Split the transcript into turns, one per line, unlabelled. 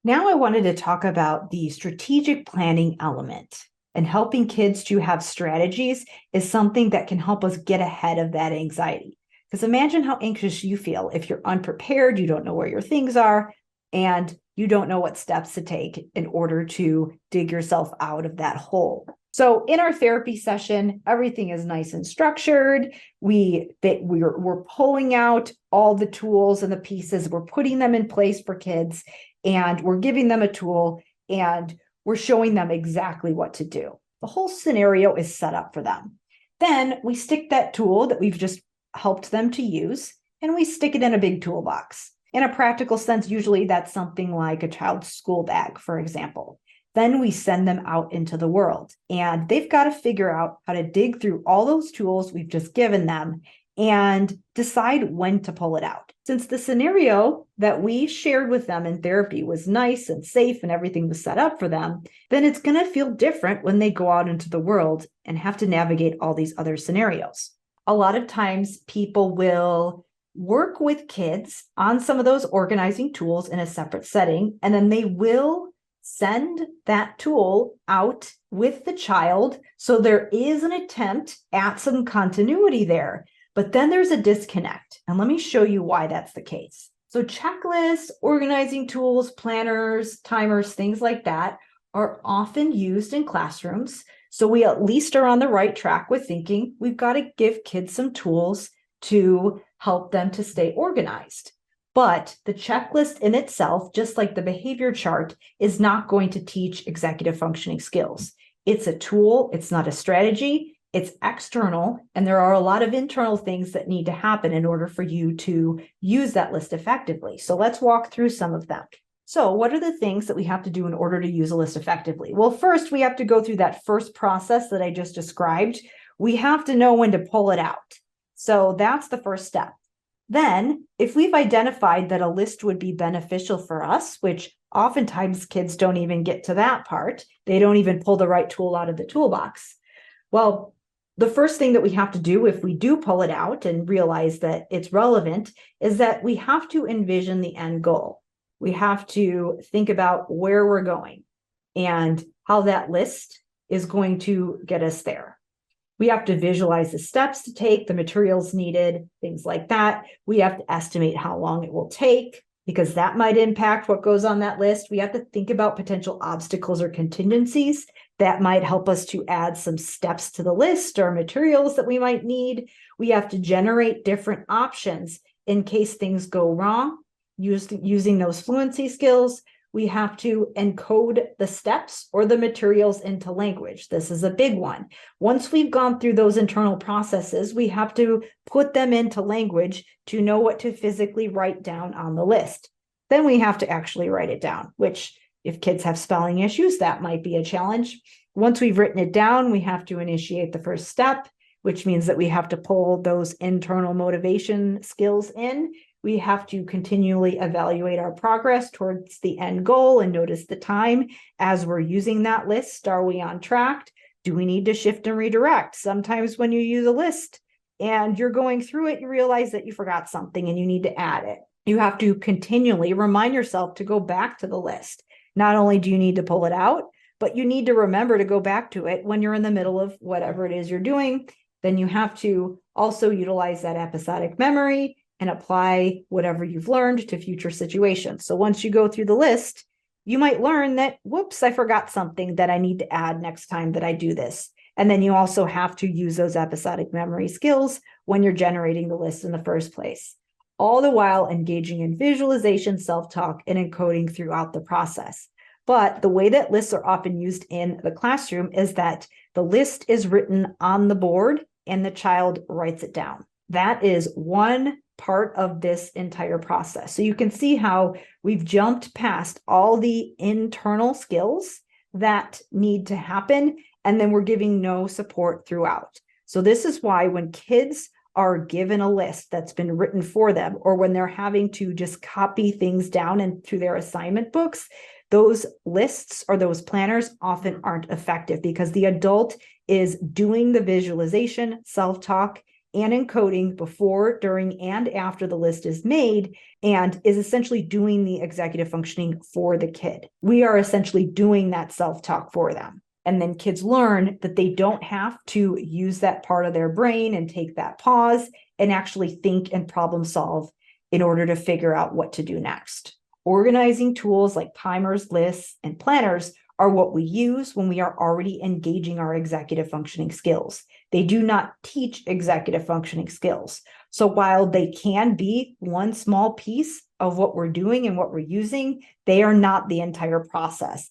Now I wanted to talk about the strategic planning element, and helping kids to have strategies is something that can help us get ahead of that anxiety. Because imagine how anxious you feel if you're unprepared, you don't know where your things are, and you don't know what steps to take in order to dig yourself out of that hole. So in our therapy session, everything is nice and structured. We're pulling out all the tools and the pieces, we're putting them in place for kids, and we're giving them a tool, and we're showing them exactly what to do. The whole scenario is set up for them. Then we stick that tool that we've just helped them to use, and we stick it in a big toolbox. In a practical sense, usually that's something like a child's school bag, for example. Then we send them out into the world, and they've got to figure out how to dig through all those tools we've just given them and decide when to pull it out. Since the scenario that we shared with them in therapy was nice and safe and everything was set up for them, then it's going to feel different when they go out into the world and have to navigate all these other scenarios. A lot of times people will work with kids on some of those organizing tools in a separate setting, and then they will send that tool out with the child. So there is an attempt at some continuity there. But then there's a disconnect. And let me show you why that's the case. So checklists, organizing tools, planners, timers, things like that are often used in classrooms. So we at least are on the right track with thinking we've got to give kids some tools to help them to stay organized. But the checklist in itself, just like the behavior chart, is not going to teach executive functioning skills. It's a tool, it's not a strategy. It's external, and there are a lot of internal things that need to happen in order for you to use that list effectively. So let's walk through some of them. So what are the things that we have to do in order to use a list effectively? Well, first, we have to go through that first process that I just described. We have to know when to pull it out. So that's the first step. Then, if we've identified that a list would be beneficial for us, which oftentimes kids don't even get to that part, they don't even pull the right tool out of the toolbox. Well, the first thing that we have to do if we do pull it out and realize that it's relevant is that we have to envision the end goal. We have to think about where we're going and how that list is going to get us there. We have to visualize the steps to take, the materials needed, things like that. We have to estimate how long it will take, because that might impact what goes on that list. We have to think about potential obstacles or contingencies that might help us to add some steps to the list or materials that we might need. We have to generate different options in case things go wrong, using those fluency skills. We have to encode the steps or the materials into language. This is a big one. Once we've gone through those internal processes, we have to put them into language to know what to physically write down on the list. Then we have to actually write it down, which if kids have spelling issues, that might be a challenge. Once we've written it down, we have to initiate the first step, which means that we have to pull those internal motivation skills in. We have to continually evaluate our progress towards the end goal and notice the time as we're using that list. Are we on track? Do we need to shift and redirect? Sometimes when you use a list and you're going through it, you realize that you forgot something and you need to add it. You have to continually remind yourself to go back to the list. Not only do you need to pull it out, but you need to remember to go back to it when you're in the middle of whatever it is you're doing. Then you have to also utilize that episodic memory and apply whatever you've learned to future situations. So once you go through the list, you might learn that, whoops, I forgot something that I need to add next time that I do this. And then you also have to use those episodic memory skills when you're generating the list in the first place, all the while engaging in visualization, self-talk, and encoding throughout the process. But the way that lists are often used in the classroom is that the list is written on the board and the child writes it down. That is one part of this entire process. So you can see how we've jumped past all the internal skills that need to happen, and then we're giving no support throughout. So this is why when kids are given a list that's been written for them, or when they're having to just copy things down into their assignment books, those lists or those planners often aren't effective because the adult is doing the visualization, self-talk, and encoding before, during, and after the list is made, and is essentially doing the executive functioning for the kid. We are essentially doing that self-talk for them. And then kids learn that they don't have to use that part of their brain and take that pause and actually think and problem solve in order to figure out what to do next. Organizing tools like timers, lists, and planners are what we use when we are already engaging our executive functioning skills. They do not teach executive functioning skills. So while they can be one small piece of what we're doing and what we're using, they are not the entire process.